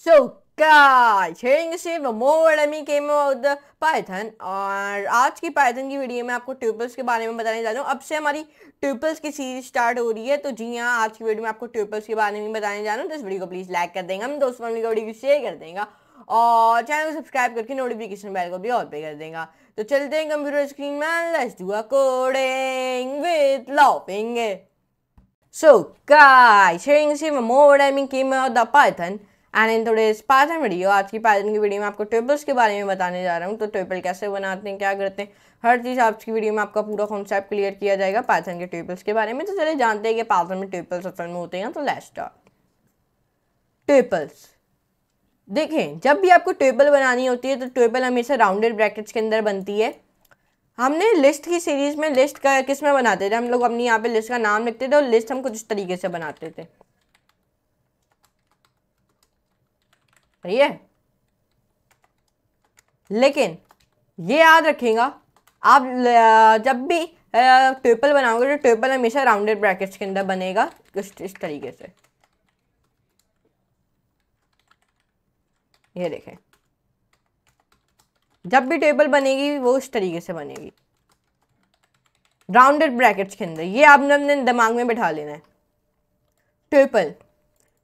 So guys, hearing the same more me came out the Python और आज की Python की वीडियो में आपको ट्यूपल्स के बारे में बताने जा रहा हूँ। अब से हमारी ट्यूपल्स की सीरीज स्टार्ट हो रही है, तो जी हाँ, आज की वीडियो में आपको ट्यूपल्स के बारे में बताने जा रहा हूँ। तो इस वीडियो को प्लीज लाइक कर देंगे, हम दोस्तों को वीडियो को शेयर कर देंगे और चैनल को सब्सक्राइब करके नोटिफिकेशन बेल को भी ऑल पे कर देगा। तो चलते हैं कंप्यूटर स्क्रीन में, let's do a coding with looping. So guys, hearing the same more me came out the Python and in today's Python video, आज की पाइथन की वीडियो में आपको ट्यूपल्स के बारे में बताने जा रहा हूँ। तो ट्यूपल कैसे बनाते हैं, क्या करते हैं, हर चीज़ आज की वीडियो में आपका पूरा कॉन्सेप्ट क्लियर किया जाएगा पाइथन के ट्यूपल्स के बारे में। तो चलिए जानते हैं कि पाइथन में ट्यूपल्स असल में होते हैं। तो लेट्स स्टार्ट। ट्यूपल्स देखें, जब भी आपको ट्यूपल बनानी होती है तो ट्यूपल हमेशा राउंडेड ब्रैकेट्स के अंदर बनती है। हमने लिस्ट की सीरीज में लिस्ट का किस में बनाते थे, हम लोग अपनी यहाँ पे लिस्ट का नाम लिखते थे और लिस्ट हम कुछ इस तरीके से बनाते थे। सही है, लेकिन ये याद रखिएगा, आप जब भी ट्यूपल बनाओगे तो ट्यूपल हमेशा राउंडेड ब्रैकेट्स के अंदर बनेगा कुछ इस तरीके से। ये देखें, जब भी ट्यूपल बनेगी वो इस तरीके से बनेगी राउंडेड ब्रैकेट्स के अंदर। ये आपने अपने दिमाग में बिठा लेना है। ट्यूपल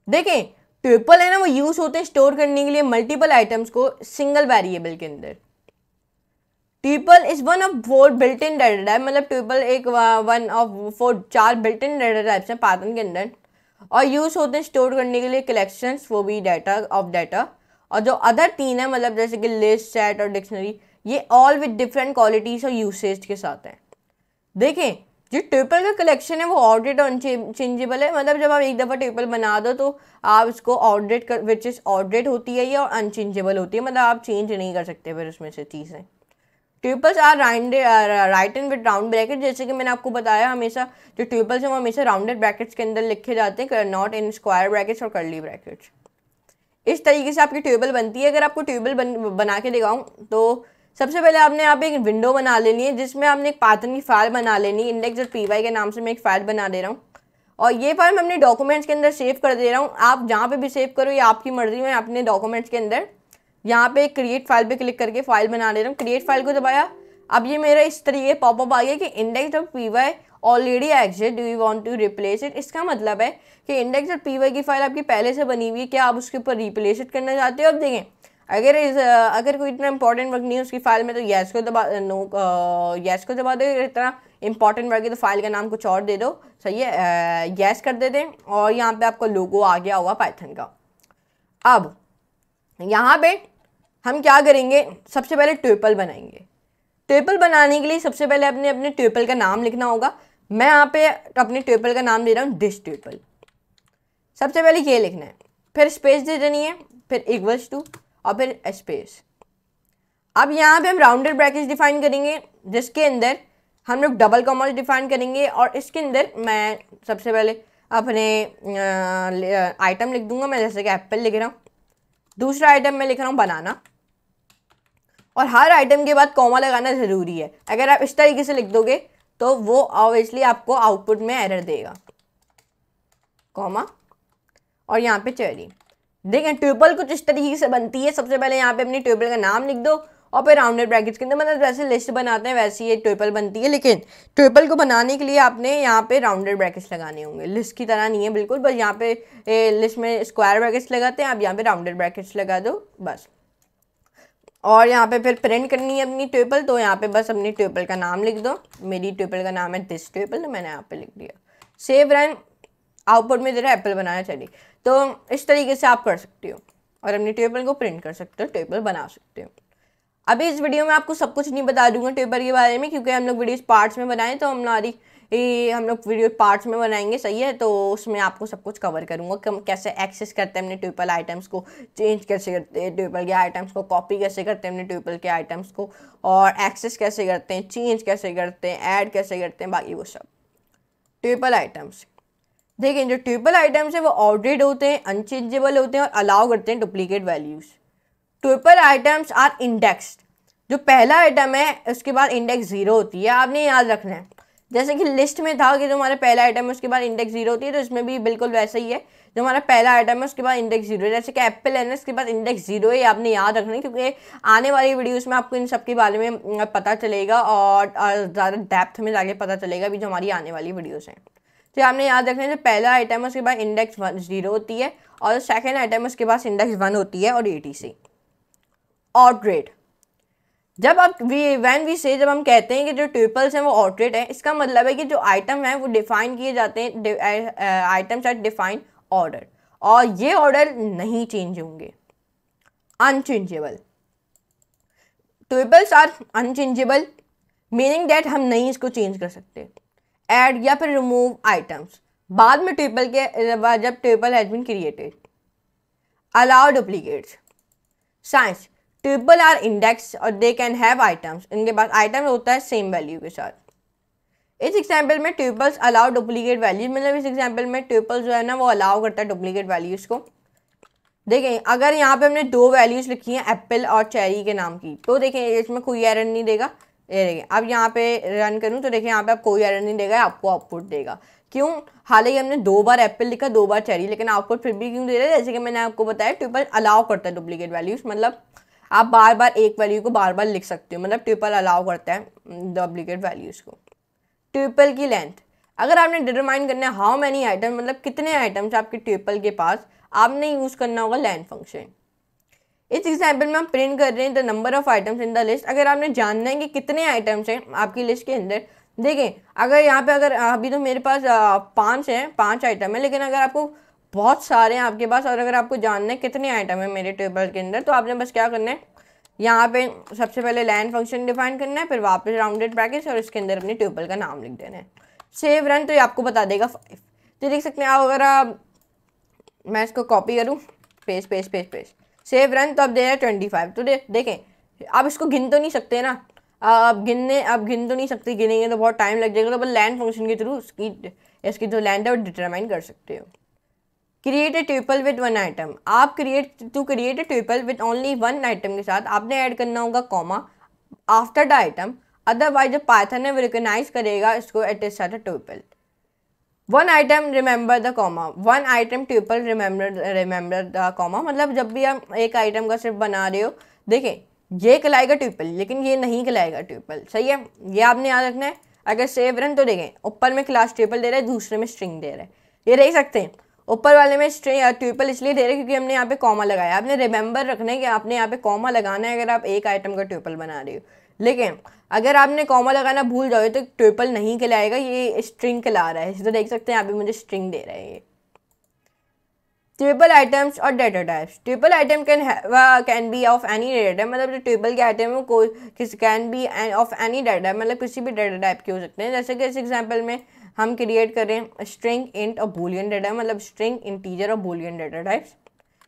देखें, ट्यूपल है ना, वो यूज होते हैं स्टोर करने के लिए मल्टीपल आइटम्स को सिंगल वेरिएबल के अंदर। Tuple is one of 4 built in data type, मतलब ट्यूपल एक one of 4 built in data types हैं पाइथन के अंदर और यूज होते हैं स्टोर करने के लिए कलेक्शंस, वो भी डाटा ऑफ डाटा। और जो अदर 3 है, मतलब जैसे कि लिस्ट, सेट और डिक्शनरी, ये ऑल विद डिफरेंट क्वालिटीज और यूसेज के साथ हैं। देखें, जो ट्यूपल का कलेक्शन है वो ऑर्डर्ड और अनचेंजेबल है, मतलब जब आप एक दफ़ा ट्यूपल बना दो तो आप इसको ऑर्डर्ड कर, विच इज ऑर्डर्ड होती है ये और अनचेंजेबल होती है, मतलब आप चेंज नहीं कर सकते फिर उसमें से चीज़ें। Tuples are written with round bracket, जैसे कि मैंने आपको बताया, हमेशा जो ट्यूपल्स हैं वो हमेशा राउंडेड ब्रैकेट्स के अंदर लिखे जाते हैं, नॉट इन स्क्वायर ब्रैकेट्स और कर्ली ब्रैकेट्स। इस तरीके से आपकी ट्यूबल बनती है। अगर आपको ट्यूबल बना के दिखाऊं तो सबसे पहले आपने यहाँ पे एक विंडो बना लेनी है, जिसमें आपने एक पाइथन की फाइल बना लेनी है। index.py के नाम से मैं एक फाइल बना दे रहा हूँ और ये फाइल मैं अपने डॉक्यूमेंट्स के अंदर सेव कर दे रहा हूँ। आप जहाँ पे भी सेव करो, ये आपकी मर्जी में। अपने डॉक्यूमेंट्स के अंदर यहाँ पे क्रिएट फाइल पे क्लिक करके फाइल बना दे रहा हूँ। क्रिएट फाइल को दबाया, अब ये मेरा इस तरीके पॉपअप आ गया कि index.py already exist, do you want to replace it. इसका मतलब है कि index.py की फाइल आपकी पहले से बनी हुई है, क्या आप उसके ऊपर रिप्लेस इट करना चाहते हो। अब देखें, अगर कोई इतना इंपॉर्टेंट वर्क नहीं है उसकी फाइल में तो येस को दबा येस को दबा दो। इतना इंपॉर्टेंट वर्क है तो फाइल का नाम कुछ और दे दो। सही है, येस कर देते हैं और यहाँ पे आपका लोगो आ गया होगा पाइथन का। अब यहाँ पे हम क्या करेंगे, सबसे पहले ट्यूपल बनाएंगे। ट्यूपल बनाने के लिए सबसे पहले अपने ट्यूपल का नाम लिखना होगा। मैं यहाँ पे अपने ट्यूपल का नाम दे रहा हूँ दिस ट्यूपल। सबसे पहले ये लिखना है, फिर स्पेस दे देनी है, फिर इक्वल्स टू और फिर स्पेस। अब यहाँ पे हम राउंडेड ब्रैकेट्स डिफाइन करेंगे, जिसके अंदर हम लोग डबल कॉमा डिफाइन करेंगे और इसके अंदर मैं सबसे पहले अपने आइटम लिख दूंगा। मैं जैसे कि एप्पल लिख रहा हूँ, दूसरा आइटम मैं लिख रहा हूँ बनाना, और हर आइटम के बाद कॉमा लगाना ज़रूरी है। अगर आप इस तरीके से लिख दोगे तो वो ऑब्वियसली आपको आउटपुट में एरर देगा। कॉमा और यहाँ पे चेरी। देखें, ट्यूपल कुछ इस तरीके से बनती है। सबसे पहले यहाँ पे अपनी ट्यूपल का नाम लिख दो और फिर राउंडेड ब्रैकेट्स के अंदर, मतलब जैसे लिस्ट बनाते हैं वैसे ये ट्यूपल बनती है। लेकिन ट्यूपल को बनाने के लिए आपने यहाँ पे राउंडेड ब्रैकेट्स लगाने होंगे, लिस्ट की तरह नहीं है बिल्कुल। बस यहाँ पे लिस्ट में स्क्वायर ब्रैकेट्स लगाते हैं, आप यहाँ पे राउंडेड ब्रैकेट्स लगा दो बस। और यहाँ पे फिर प्रिंट करनी है अपनी ट्यूपल, तो यहाँ पे बस अपनी ट्यूपल का नाम लिख दो। मेरी ट्यूपल का नाम है दिस ट्यूपल, तो मैंने यहाँ पे लिख दिया। सेव रन, आउटपुट में दे रहा है एप्पल बनाया। चलिए, तो इस तरीके से आप कर सकते हो और अपनी ट्यूपल को प्रिंट कर सकते हो, ट्यूपल बना सकते हो। अभी इस वीडियो में आपको सब कुछ नहीं बता दूंगा ट्यूपल के बारे में, क्योंकि हम लोग वीडियो पार्ट्स में बनाएं, तो हम लोग वीडियो पार्ट्स में बनाएंगे। सही है, तो उसमें आपको सब कुछ कवर करूंगा कि हम कैसे एक्सेस करते हैं अपने ट्यूपल आइटम्स को, चेंज कैसे करते हैं ट्यूपल के आइटम्स को, कॉपी कैसे करते हैं अपने ट्यूपल के आइटम्स को, और एक्सेस कैसे करते हैं, चेंज कैसे करते हैं, ऐड कैसे करते हैं, बाकी वो सब ट्यूपल आइटम्स। देखिए, जो ट्यूपल आइटम्स हैं वो ऑर्डर्ड होते हैं, अनचेंजेबल होते हैं और अलाउ करते हैं duplicate values. Tuple items are indexed. जो पहला आइटम है उसके बाद इंडेक्स 0 होती है, आपने याद रखना है। जैसे कि लिस्ट में था कि जो हमारा पहला आइटम है उसके बाद इंडेक्स 0 होती है, तो इसमें भी बिल्कुल वैसा ही है। जो हमारा पहला आइटम है उसके बाद इंडेक्स 0 है, जैसे कि एप्पल है ना इसके बाद इंडेक्स 0 है, आपने याद रखना है क्योंकि आने वाली वीडियोस में आपको इन सब के बारे में पता चलेगा और ज़्यादा डेप्थ में जाके पता चलेगा अभी जो हमारी आने वाली वीडियोस हैं। तो आपने याद रखना है जो पहला आइटम है उसके बाद इंडेक्स 0 होती है और सेकेंड आइटम है उसके पास इंडेक्स 1 होती है और etc। ऑड रेट, जब आप वैन वी से जब हम कहते हैं कि जो ट्यूपल्स हैं वो ऑड रेट है, इसका मतलब है कि जो आइटम है वो डिफाइन किए जाते हैं, आइटम्स आर डिफाइन ऑर्डर और ये ऑर्डर नहीं चेंज होंगे। Unchangeable, tuples are unchangeable meaning that हम नहीं इसको चेंज कर सकते। ऐड या फिर रिमूव आइटम्स बाद में ट्यूपल के जब tuple has been created. Allow duplicates, since tuple are index और दे कैन हैव आइटम्स, इनके पास आइटम होता है सेम वैल्यू के साथ। इस एग्जाम्पल में ट्यूपल्स अलाउ डुप्लीकेट वैल्यूज, मतलब इस एग्जाम्पल में ट्यूपल जो है ना वो अलाउ करता है डुप्लीकेट वैल्यूज को। देखें अगर यहाँ पे हमने 2 वैल्यूज लिखी हैं एप्पल और चेरी के नाम की, तो देखें इसमें कोई एरर नहीं देगा। ये देखें अब यहाँ पे रन करूँ तो देखें यहाँ पे आप कोई एरर नहीं देगा, आपको आउटपुट देगा। क्यों? हालांकि हमने 2 बार एप्पल लिखा 2 बार चेरी, लेकिन आउटपुट फिर भी क्यों दे रहा है? जैसे कि मैंने आपको बताया ट्यूपल अलाउ करता है डुप्लीकेट वैल्यूज, मतलब आप बार बार एक वैल्यू को बार बार लिख सकते हो, मतलब ट्यूपल अलाउ करता है डुप्लीकेट वैल्यूज को। ट्यूपल की लेंथ, अगर आपने डिटरमाइन करना है हाउ मैनी आइटम, मतलब कितने आइटम्स आपके ट्यूपल के पास, आपने यूज़ करना होगा लेंथ फंक्शन। इस एग्जाम्पल में हम प्रिंट कर रहे हैं the number of items in the list. अगर आपने जानना है कि कितने आइटम्स हैं आपकी लिस्ट के अंदर, देखें अगर यहाँ पे अगर अभी तो मेरे पास 5 हैं, 5 आइटम है, लेकिन अगर आपको बहुत सारे हैं आपके पास और अगर आपको जानना है कितने आइटम है मेरे टेबल के अंदर, तो आपने बस क्या करना है, यहाँ पे सबसे पहले लेंथ फंक्शन डिफाइन करना है, फिर वापस राउंडेड ब्रैकेट्स और इसके अंदर अपने टेबल का नाम लिख देना है। सेव रन, तो ये आपको बता देगा 5। तो देख सकते हैं आप, अगर मैं इसको कॉपी करूँ paste paste paste paste save run, तो अब दे रहा है 25। तो देखें आप इसको गिन तो नहीं सकते ना, अब गिन तो नहीं सकते, गिनेंगे तो बहुत टाइम लग जाएगा, तो बस लैंड फंक्शन के थ्रू इसकी जो लैंड है वो डिटरमाइन कर सकते हो। Create a tuple with 1 item, आप create a tuple with only 1 item के साथ आपने ऐड करना होगा comma after the item, otherwise जो पाइथन है वो रिकॉग्नाइज करेगा इसको it is a tuple. 1 item remember the comma, 1 item tuple remember the comma, मतलब जब भी आप एक आइटम का सिर्फ बना रहे हो, देखें ये कहलाएगा ट्यूपल लेकिन ये नहीं कहलाएगा ट्यूपल, सही है, ये आपने याद रखना है। अगर सेव रन तो देखें ऊपर में क्लास ट्यूपल दे रहा है, दूसरे में स्ट्रिंग दे रहा है, ये देख सकते हैं ऊपर वाले में ट्यूपल इसलिए दे रहे हैं क्योंकि हमने यहाँ पे कॉमा लगाया। आपने रिमेंबर रखना है कि आपने यहाँ पे कॉमा लगाना है अगर आप एक आइटम का ट्यूपल बना रहे हो, लेकिन अगर आपने कॉमा लगाना भूल जाओ तो ट्यूपल नहीं कहलाएगा, ये स्ट्रिंग कहला रहा है। तो देख सकते हैं यहाँ पे मुझे स्ट्रिंग दे रहा है ये। ट्यूपल आइटम्स और data types, tuple item can be of any data type, मतलब जो ट्यूपल के आइटम है वो can be of any data, मतलब किसी भी डाटा टाइप के हो सकते हैं। जैसे कि इस एग्जाम्पल में हम क्रिएट करें स्ट्रिंग इंट और बूलियन डाटा, मतलब स्ट्रिंग इंटीजर और बूलियन डाटा टाइप्स।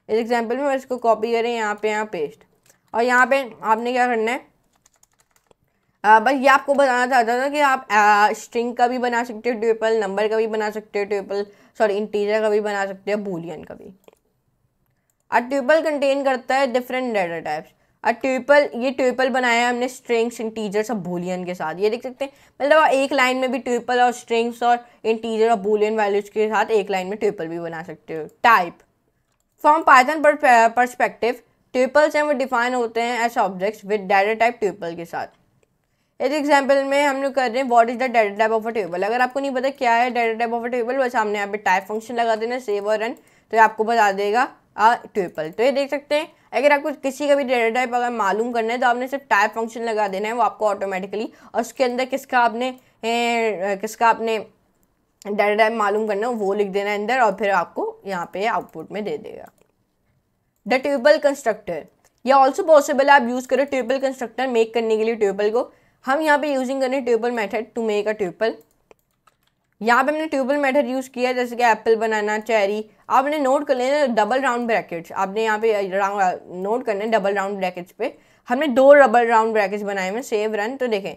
इस एग्जाम्पल में इसको कॉपी करें यहाँ पे पेस्ट, और यहाँ पे आपने क्या करना है, बस ये आपको बताना चाहता था कि आप स्ट्रिंग का भी बना सकते हो ट्यूपल, नंबर का भी बना सकते हो ट्यूपल, सॉरी इंटीजर का भी बना सकते हो, बूलियन का भी। अ ट्यूपल कंटेन करता है डिफरेंट डाटा टाइप्स। ये ट्यूपल बनाया है हमने स्ट्रिंग्स, इंटीजर्स और बूलियन के साथ, ये देख सकते हैं, मतलब एक लाइन में भी ट्यूपल और स्ट्रिंग्स और इंटीजर और बूलियन वैल्यूज के साथ एक लाइन में ट्यूपल भी बना सकते हो। Type, from Python perspective tuples हैं वो डिफाइन होते हैं as objects with data type tuple के साथ। इस एग्जाम्पल में हम लोग कर रहे हैं what is the data type of a table. अगर आपको नहीं पता क्या है data type of a table, बस हमने यहाँ पे टाइप फंक्शन लगा देना, सेव और रन, तो ये आपको बता देगा ट्यूपल। तो ये देख सकते हैं अगर आपको किसी का भी डाटा टाइप अगर मालूम करना है तो आपने सिर्फ टाइप फंक्शन लगा देना है, वो आपको ऑटोमेटिकली, और उसके अंदर किसका आपने डाटा टाइप मालूम करना है वो लिख देना है अंदर, और फिर आपको यहाँ पे आउटपुट में दे देगा। द ट्यूपल कंस्ट्रक्टर, ये ऑल्सो पॉसिबल है आप यूज़ करो ट्यूपल कंस्ट्रक्टर मेक करने के लिए ट्यूपल को। हम यहाँ पे यूजिंग करें tuple method to make a tuple. यहाँ पे हमने ट्यूपल मेथड यूज़ किया जैसे कि एप्पल बनाना, चेरी। आपने नोट कर लेना डबल राउंड ब्रैकेट्स, आपने यहाँ पे नोट करने डबल राउंड ब्रैकेट्स पे हमने 2 डबल राउंड ब्रैकेट्स बनाए हुए। सेव रन, तो देखें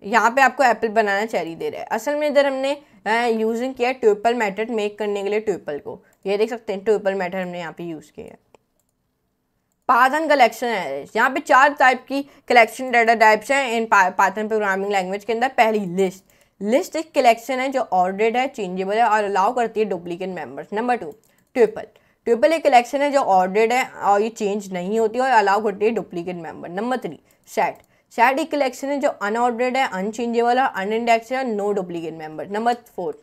यहाँ पे आपको एप्पल बनाना, चेरी दे रहा है। असल में इधर हमने यूजिंग किया ट्यूपल मेथड मेक करने के लिए ट्यूपल को, ये देख सकते हैं ट्यूपल मेथड हमने यहाँ पे यूज़ किया है। पाइथन कलेक्शन एरेज, यहाँ पे 4 टाइप की कलेक्शन डाटा टाइप्स हैं इन पाइथन प्रोग्रामिंग लैंग्वेज के अंदर। पहली लिस्ट, लिस्ट एक कलेक्शन है जो ऑर्डर्ड है, चेंजेबल है और अलाउ करती है duplicate members. Number 2 triple. Triple एक कलेक्शन है जो ऑर्डर्ड है और ये चेंज नहीं होती और अलाउ करती है duplicate member. Number 3 set. Set एक कलेक्शन है जो अनऑर्डर्ड है, अनचेंजेबल और अनइंडेक्स्ड है और no duplicate member. Number 4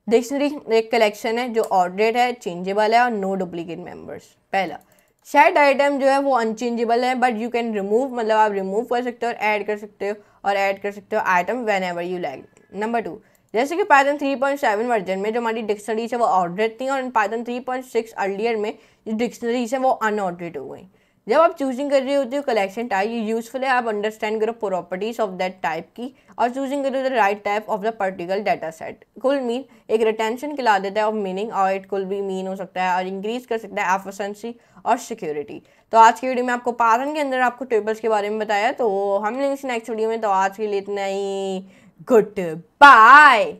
dictionary एक कलेक्शन है जो ऑर्डर्ड है, चेंजेबल है और नो डुप्लीकेट मेंबर्स। पहला शेड आइटम जो है वो अनचेंजेबल है बट यू कैन रिमूव, मतलब आप रिमूव कर सकते हो और ऐड कर सकते हो और ऐड कर सकते हो item when ever you like. Number 2 जैसे कि पाइथन 3.7 वर्जन में जो हमारी डिक्शनरीज है वो ऑर्डर्ड थी और पाइथन 3.6 अर्लियर में जो डिक्शनरीज है वो अनऑर्डर्ड हो गई। जब आप चूजिंग कर रहे होते हो कलेक्शन टाइप, ये यूजफुल है आप अंडरस्टैंड करो प्रॉपर्टीज ऑफ दैट टाइप की और चूजिंग करो the right type of the particular data set. कुल मीन एक रिटेंशन खिला देता है ऑफ मीनिंग और इट कुल भी मीन हो सकता है और इंक्रीज कर सकता है एफिशिएंसी और सिक्योरिटी। तो आज की वीडियो में आपको पाइथन के अंदर आपको टेबल्स के बारे में बताया, तो हम मिलेंगे नेक्स्ट वीडियो में। तो आज के लिए इतना ही, गुड बाय।